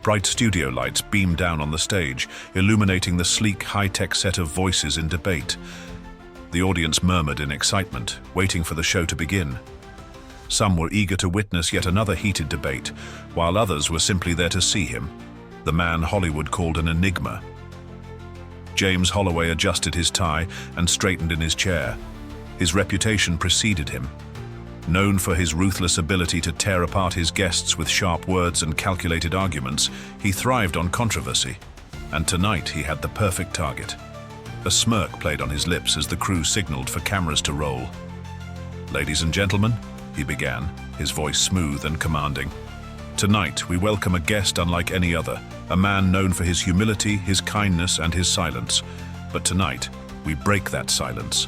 Bright studio lights beamed down on the stage, illuminating the sleek, high-tech set of voices in debate. The audience murmured in excitement, waiting for the show to begin. Some were eager to witness yet another heated debate, while others were simply there to see him, the man Hollywood called an enigma. James Holloway adjusted his tie and straightened in his chair. His reputation preceded him. Known for his ruthless ability to tear apart his guests with sharp words and calculated arguments, he thrived on controversy. And tonight he had the perfect target. A smirk played on his lips as the crew signaled for cameras to roll. "Ladies and gentlemen," he began, his voice smooth and commanding. "Tonight we welcome a guest unlike any other, a man known for his humility, his kindness, and his silence. But tonight we break that silence."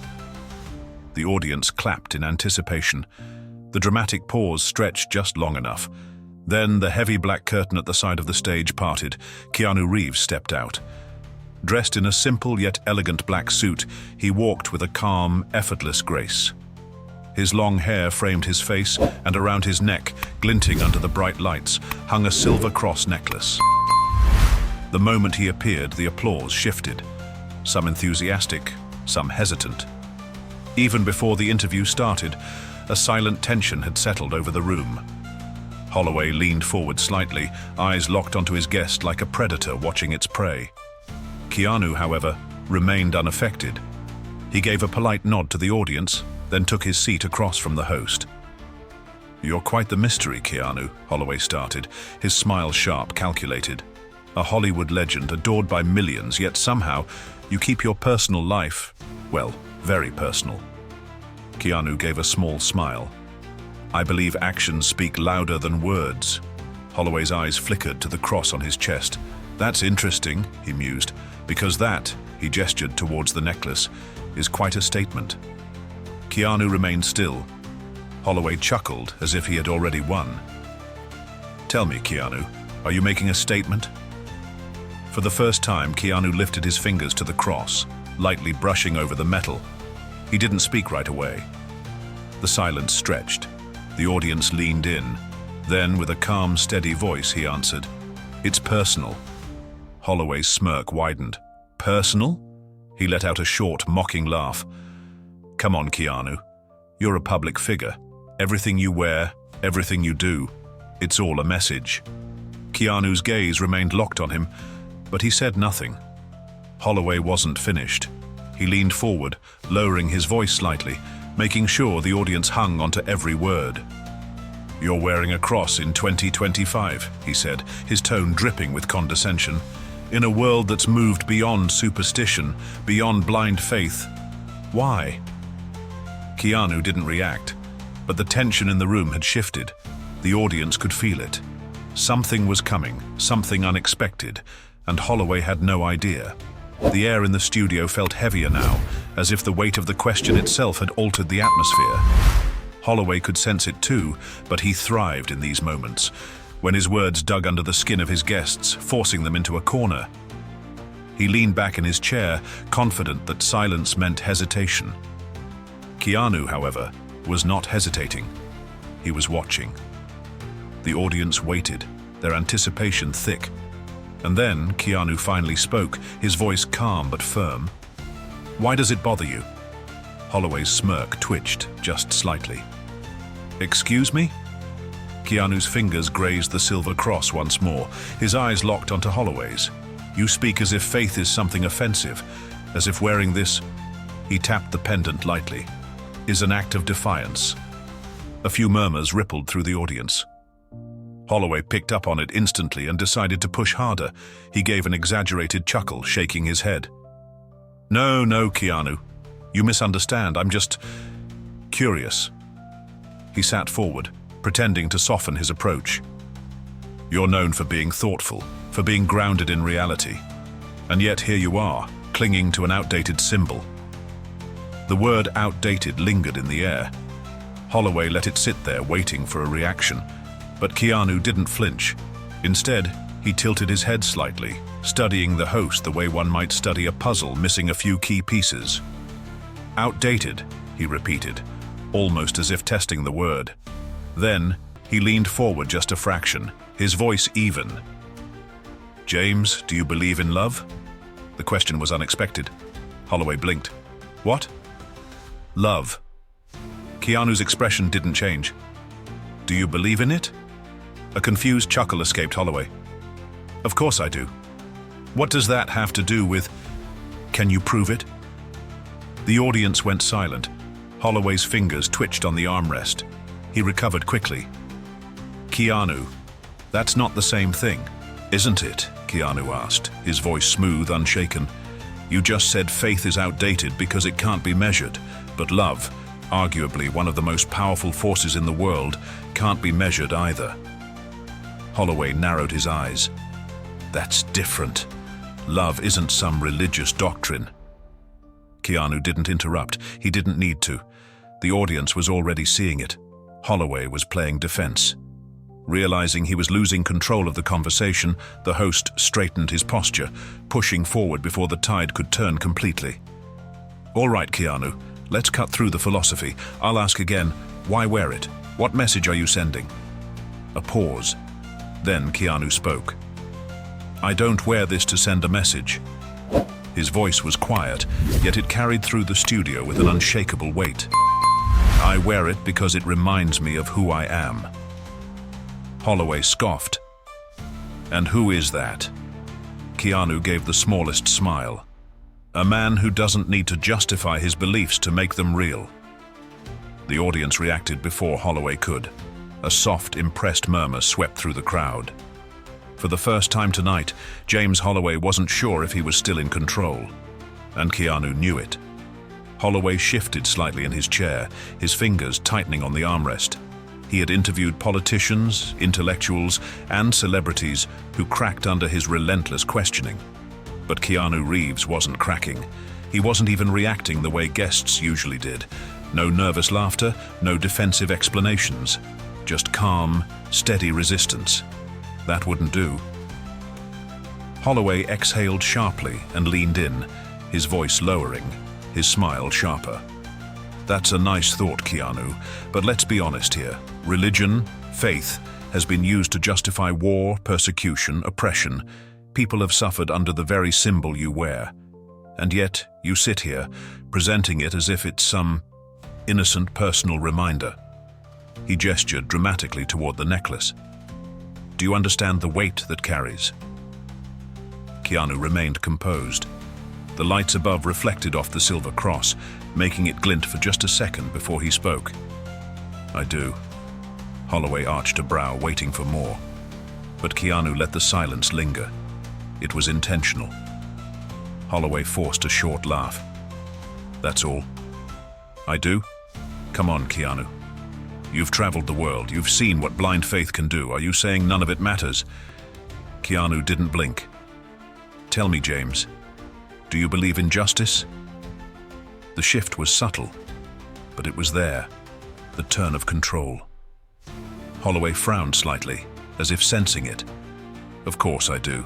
The audience clapped in anticipation. The dramatic pause stretched just long enough. Then the heavy black curtain at the side of the stage parted. Keanu Reeves stepped out. Dressed in a simple yet elegant black suit, he walked with a calm, effortless grace. His long hair framed his face, and around his neck, glinting under the bright lights, hung a silver cross necklace. The moment he appeared, the applause shifted. Some enthusiastic, some hesitant. Even before the interview started, a silent tension had settled over the room. Holloway leaned forward slightly, eyes locked onto his guest like a predator watching its prey. Keanu, however, remained unaffected. He gave a polite nod to the audience, then took his seat across from the host. "You're quite the mystery, Keanu," Holloway started, his smile sharp, calculated. "A Hollywood legend adored by millions, yet somehow you keep your personal life, well, very personal." Keanu gave a small smile. "I believe actions speak louder than words." Holloway's eyes flickered to the cross on his chest. "That's interesting," he mused, "because that," he gestured towards the necklace, "is quite a statement." Keanu remained still. Holloway chuckled as if he had already won. "Tell me, Keanu, are you making a statement?" For the first time, Keanu lifted his fingers to the cross, lightly brushing over the metal. He didn't speak right away. The silence stretched. The audience leaned in. Then, with a calm, steady voice, he answered, "It's personal." Holloway's smirk widened. "Personal?" He let out a short, mocking laugh. "Come on, Keanu. You're a public figure. Everything you wear, everything you do, it's all a message." Keanu's gaze remained locked on him, but he said nothing. Holloway wasn't finished. He leaned forward, lowering his voice slightly, making sure the audience hung onto every word. "You're wearing a cross in 2025, he said, his tone dripping with condescension. "In a world that's moved beyond superstition, beyond blind faith. Why?" Keanu didn't react, but the tension in the room had shifted. The audience could feel it. Something was coming, something unexpected, and Holloway had no idea. The air in the studio felt heavier now, as if the weight of the question itself had altered the atmosphere. Holloway could sense it too, but he thrived in these moments, when his words dug under the skin of his guests, forcing them into a corner. He leaned back in his chair, confident that silence meant hesitation. Keanu, however, was not hesitating. He was watching. The audience waited, their anticipation thick. And then Keanu finally spoke, his voice calm but firm. "Why does it bother you?" Holloway's smirk twitched just slightly. "Excuse me?" Keanu's fingers grazed the silver cross once more, his eyes locked onto Holloway's. "You speak as if faith is something offensive, as if wearing this," he tapped the pendant lightly, "is an act of defiance." A few murmurs rippled through the audience. Holloway picked up on it instantly and decided to push harder. He gave an exaggerated chuckle, shaking his head. No, Keanu. You misunderstand. I'm just curious." He sat forward, pretending to soften his approach. "You're known for being thoughtful, for being grounded in reality. And yet here you are, clinging to an outdated symbol." The word outdated lingered in the air. Holloway let it sit there, waiting for a reaction. But Keanu didn't flinch. Instead, he tilted his head slightly, studying the host the way one might study a puzzle missing a few key pieces. "Outdated," he repeated, almost as if testing the word. Then, he leaned forward just a fraction, his voice even. James, do you believe in love? The question was unexpected. Holloway blinked. What? Love. Keanu's expression didn't change. Do you believe in it? A confused chuckle escaped Holloway. Of course I do. What does that have to do with... Can you prove it? The audience went silent. Holloway's fingers twitched on the armrest. He recovered quickly. Keanu, that's not the same thing, isn't it? Keanu asked, his voice smooth, unshaken. You just said faith is outdated because it can't be measured, but love, arguably one of the most powerful forces in the world, can't be measured either. Holloway narrowed his eyes. That's different. Love isn't some religious doctrine. Keanu didn't interrupt. He didn't need to. The audience was already seeing it. Holloway was playing defense. Realizing he was losing control of the conversation, the host straightened his posture, pushing forward before the tide could turn completely. All right, Keanu, let's cut through the philosophy. I'll ask again, why wear it? What message are you sending? A pause. Then Keanu spoke. I don't wear this to send a message. His voice was quiet, yet it carried through the studio with an unshakable weight. I wear it because it reminds me of who I am. Holloway scoffed. And who is that? Keanu gave the smallest smile. A man who doesn't need to justify his beliefs to make them real. The audience reacted before Holloway could. A soft, impressed murmur swept through the crowd. For the first time tonight, James Holloway wasn't sure if he was still in control. And Keanu knew it. Holloway shifted slightly in his chair, his fingers tightening on the armrest. He had interviewed politicians, intellectuals, and celebrities who cracked under his relentless questioning. But Keanu Reeves wasn't cracking. He wasn't even reacting the way guests usually did. No nervous laughter, no defensive explanations. Just calm, steady resistance. That wouldn't do. Holloway exhaled sharply and leaned in, his voice lowering, his smile sharper. That's a nice thought, Keanu, but let's be honest here. Religion, faith, has been used to justify war, persecution, oppression. People have suffered under the very symbol you wear. And yet, you sit here, presenting it as if it's some innocent personal reminder. He gestured dramatically toward the necklace. Do you understand the weight that carries? Keanu remained composed. The lights above reflected off the silver cross, making it glint for just a second before he spoke. I do. Holloway arched a brow, waiting for more. But Keanu let the silence linger. It was intentional. Holloway forced a short laugh. That's all. I do? Come on, Keanu. You've traveled the world. You've seen what blind faith can do. Are you saying none of it matters? Keanu didn't blink. Tell me, James, do you believe in justice? The shift was subtle, but it was there, the turn of control. Holloway frowned slightly, as if sensing it. Of course I do.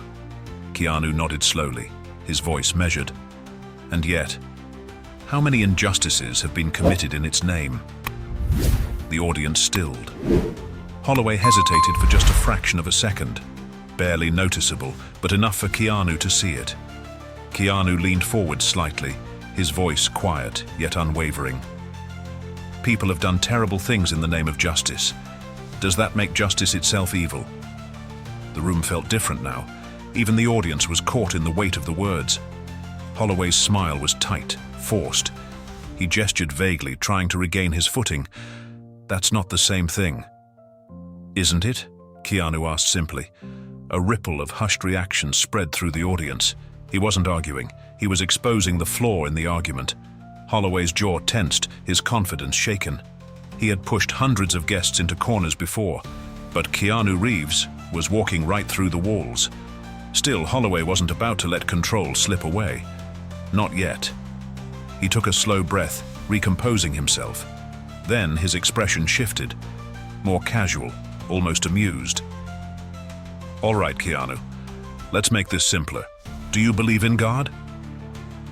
Keanu nodded slowly, his voice measured. And yet, how many injustices have been committed in its name? The audience stilled. Holloway hesitated for just a fraction of a second, barely noticeable, but enough for Keanu to see it. Keanu leaned forward slightly, his voice quiet yet unwavering. People have done terrible things in the name of justice. Does that make justice itself evil? The room felt different now. Even the audience was caught in the weight of the words. Holloway's smile was tight, forced. He gestured vaguely, trying to regain his footing. That's not the same thing. Isn't it? Keanu asked simply. A ripple of hushed reaction spread through the audience. He wasn't arguing. He was exposing the flaw in the argument. Holloway's jaw tensed, his confidence shaken. He had pushed hundreds of guests into corners before, but Keanu Reeves was walking right through the walls. Still, Holloway wasn't about to let control slip away. Not yet. He took a slow breath, recomposing himself. Then his expression shifted, more casual, almost amused. All right, Keanu, let's make this simpler. Do you believe in God?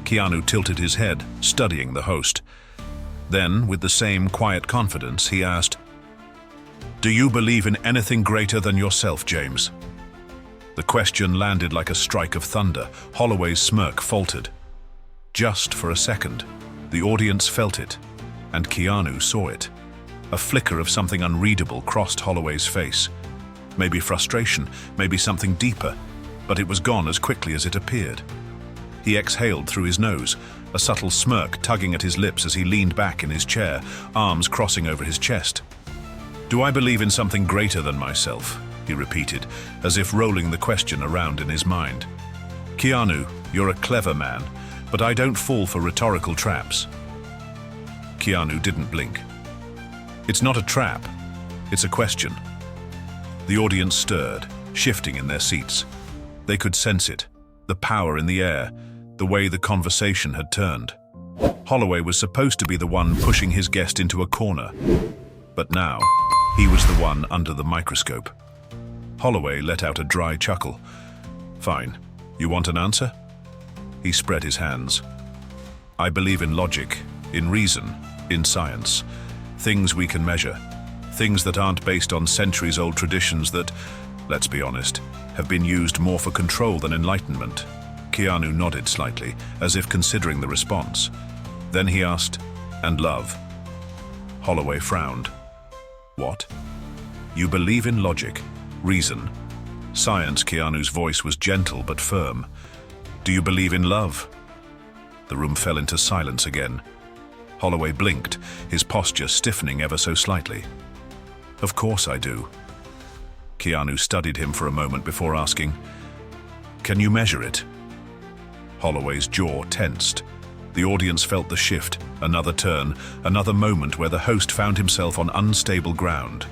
Keanu tilted his head, studying the host. Then, with the same quiet confidence, he asked, Do you believe in anything greater than yourself, James? The question landed like a strike of thunder. Holloway's smirk faltered. Just for a second, the audience felt it, and Keanu saw it. A flicker of something unreadable crossed Holloway's face. Maybe frustration, maybe something deeper, but it was gone as quickly as it appeared. He exhaled through his nose, a subtle smirk tugging at his lips as he leaned back in his chair, arms crossing over his chest. "Do I believe in something greater than myself?" he repeated, as if rolling the question around in his mind. "Keanu, you're a clever man, but I don't fall for rhetorical traps." Keanu didn't blink. "It's not a trap, it's a question." The audience stirred, shifting in their seats. They could sense it, the power in the air, the way the conversation had turned. Holloway was supposed to be the one pushing his guest into a corner, but now he was the one under the microscope. Holloway let out a dry chuckle. "Fine. You want an answer?" He spread his hands. "I believe in logic, in reason, in science. Things we can measure. Things that aren't based on centuries-old traditions that, let's be honest, have been used more for control than enlightenment." Keanu nodded slightly, as if considering the response. Then he asked, "And love?" Holloway frowned. "What? You believe in logic, reason, science?" Keanu's voice was gentle but firm. "Do you believe in love?" The room fell into silence again. Holloway blinked, his posture stiffening ever so slightly. "Of course I do." Keanu studied him for a moment before asking, "Can you measure it?" Holloway's jaw tensed. The audience felt the shift, another turn, another moment where the host found himself on unstable ground.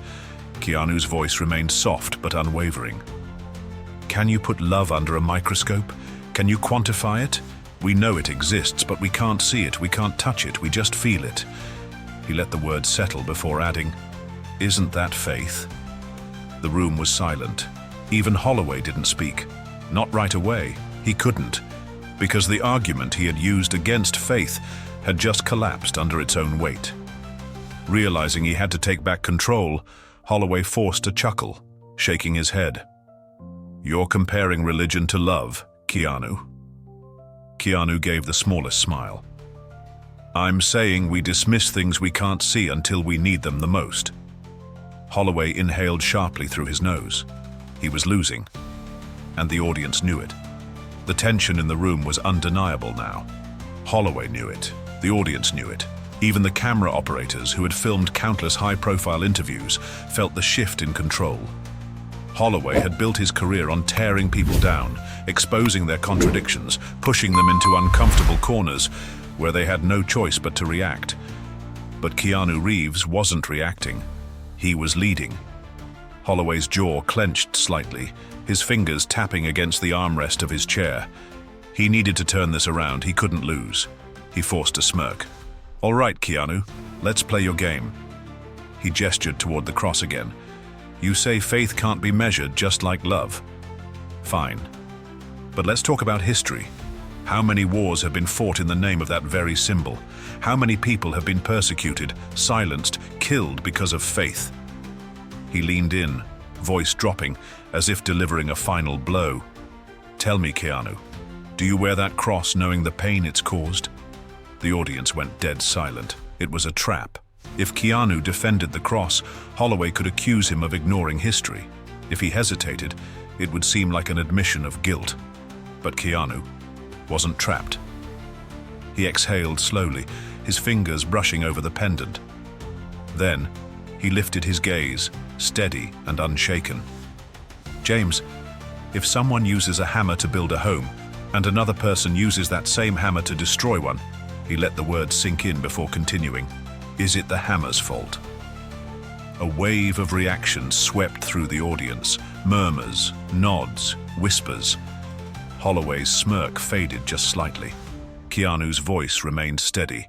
Keanu's voice remained soft but unwavering. "Can you put love under a microscope? Can you quantify it? We know it exists, but we can't see it, we can't touch it, we just feel it." He let the words settle before adding, "Isn't that faith?" The room was silent. Even Holloway didn't speak. Not right away. He couldn't, because the argument he had used against faith had just collapsed under its own weight. Realizing he had to take back control, Holloway forced a chuckle, shaking his head. "You're comparing religion to love, Keanu." Keanu gave the smallest smile. "I'm saying we dismiss things we can't see until we need them the most." Holloway inhaled sharply through his nose. He was losing, and the audience knew it. The tension in the room was undeniable now. Holloway knew it. The audience knew it. Even the camera operators, who had filmed countless high-profile interviews, felt the shift in control. Holloway had built his career on tearing people down, exposing their contradictions, pushing them into uncomfortable corners where they had no choice but to react. But Keanu Reeves wasn't reacting. He was leading. Holloway's jaw clenched slightly, his fingers tapping against the armrest of his chair. He needed to turn this around. He couldn't lose. He forced a smirk. "All right, Keanu, let's play your game." He gestured toward the cross again. "You say faith can't be measured just like love. Fine. But let's talk about history. How many wars have been fought in the name of that very symbol? How many people have been persecuted, silenced, killed because of faith?" He leaned in, voice dropping, as if delivering a final blow. "Tell me, Keanu, do you wear that cross knowing the pain it's caused?" The audience went dead silent. It was a trap. If Keanu defended the cross, Holloway could accuse him of ignoring history. If he hesitated, it would seem like an admission of guilt. But Keanu wasn't trapped. He exhaled slowly, his fingers brushing over the pendant. Then, he lifted his gaze, steady and unshaken. "James, if someone uses a hammer to build a home, and another person uses that same hammer to destroy one," he let the words sink in before continuing, "is it the hammer's fault?" A wave of reaction swept through the audience, murmurs, nods, whispers. Holloway's smirk faded just slightly. Keanu's voice remained steady.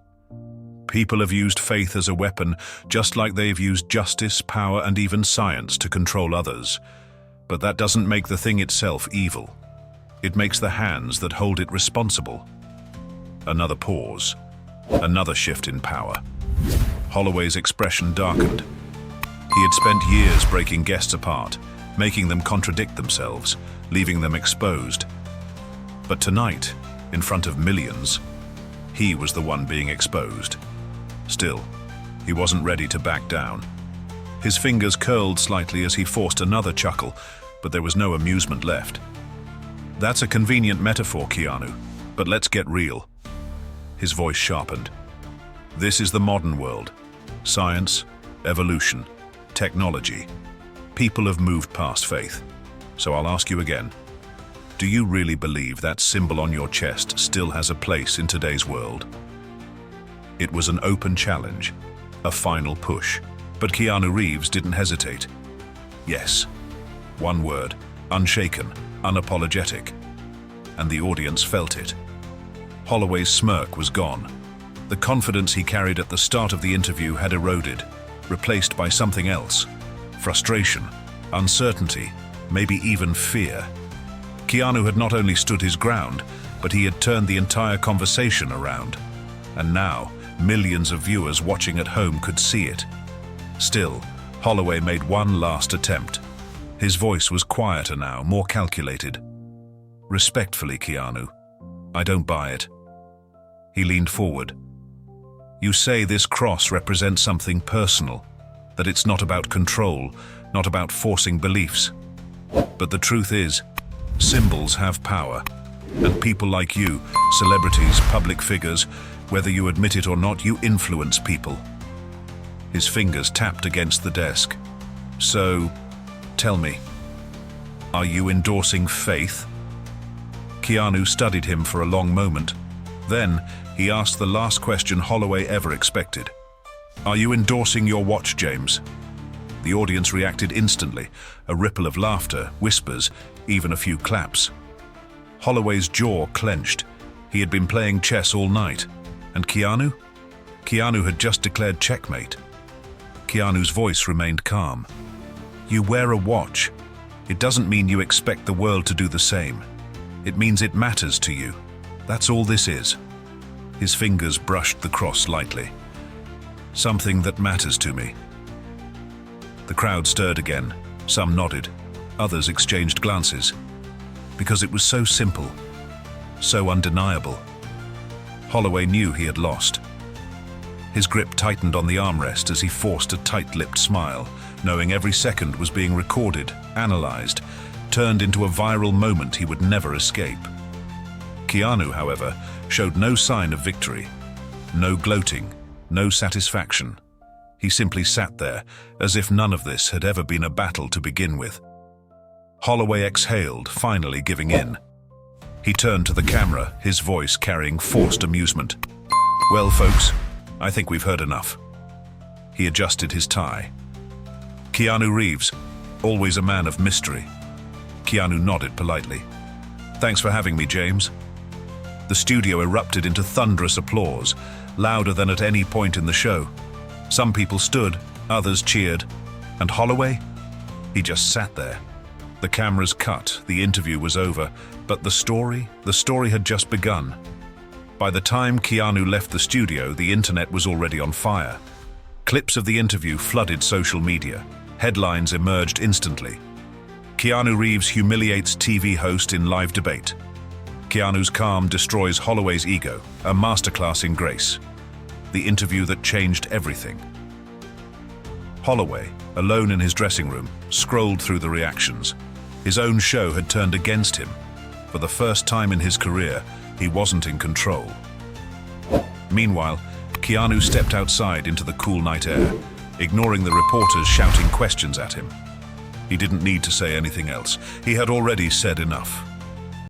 "People have used faith as a weapon, just like they've used justice, power, and even science to control others. But that doesn't make the thing itself evil. It makes the hands that hold it responsible." Another pause. Another shift in power. Holloway's expression darkened. He had spent years breaking guests apart, making them contradict themselves, leaving them exposed. But tonight, in front of millions, he was the one being exposed. Still, he wasn't ready to back down. His fingers curled slightly as he forced another chuckle, but there was no amusement left. That's a convenient metaphor, Keanu, but let's get real. His voice sharpened. This is the modern world. Science, evolution, technology. People have moved past faith. So I'll ask you again. Do you really believe that symbol on your chest still has a place in today's world? It was an open challenge, a final push. But Keanu Reeves didn't hesitate. Yes. One word, unshaken, unapologetic. And the audience felt it. Holloway's smirk was gone. The confidence he carried at the start of the interview had eroded, replaced by something else. Frustration, uncertainty, maybe even fear. Keanu had not only stood his ground, but he had turned the entire conversation around. And now, millions of viewers watching at home could see it. Still, Holloway made one last attempt. His voice was quieter now, more calculated. Respectfully, Keanu, I don't buy it. He leaned forward. You say this cross represents something personal, that it's not about control, not about forcing beliefs. But the truth is, symbols have power, and people like you, celebrities, public figures, whether you admit it or not, you influence people. His fingers tapped against the desk. So, tell me, are you endorsing faith? Keanu studied him for a long moment. Then, he asked the last question Holloway ever expected. Are you endorsing your watch, James? The audience reacted instantly, a ripple of laughter, whispers, even a few claps. Holloway's jaw clenched. He had been playing chess all night. And Keanu? Keanu had just declared checkmate. Keanu's voice remained calm. You wear a watch. It doesn't mean you expect the world to do the same. It means it matters to you. That's all this is. His fingers brushed the cross lightly. Something that matters to me. The crowd stirred again. Some nodded. Others exchanged glances. Because it was so simple, so undeniable. Holloway knew he had lost. His grip tightened on the armrest as he forced a tight-lipped smile, knowing every second was being recorded, analyzed, turned into a viral moment he would never escape. Keanu, however, showed no sign of victory. No gloating, no satisfaction. He simply sat there, as if none of this had ever been a battle to begin with. Holloway exhaled, finally giving in. He turned to the camera, his voice carrying forced amusement. Well, folks, I think we've heard enough. He adjusted his tie. Keanu Reeves, always a man of mystery. Keanu nodded politely. Thanks for having me, James. The studio erupted into thunderous applause, louder than at any point in the show. Some people stood, others cheered. And Holloway? He just sat there. The cameras cut, the interview was over, but the story had just begun. By the time Keanu left the studio, the internet was already on fire. Clips of the interview flooded social media. Headlines emerged instantly. Keanu Reeves humiliates TV host in live debate. Keanu's calm destroys Holloway's ego, a masterclass in grace. The interview that changed everything. Holloway, alone in his dressing room, scrolled through the reactions. His own show had turned against him. For the first time in his career, he wasn't in control. Meanwhile, Keanu stepped outside into the cool night air, ignoring the reporters shouting questions at him. He didn't need to say anything else. He had already said enough.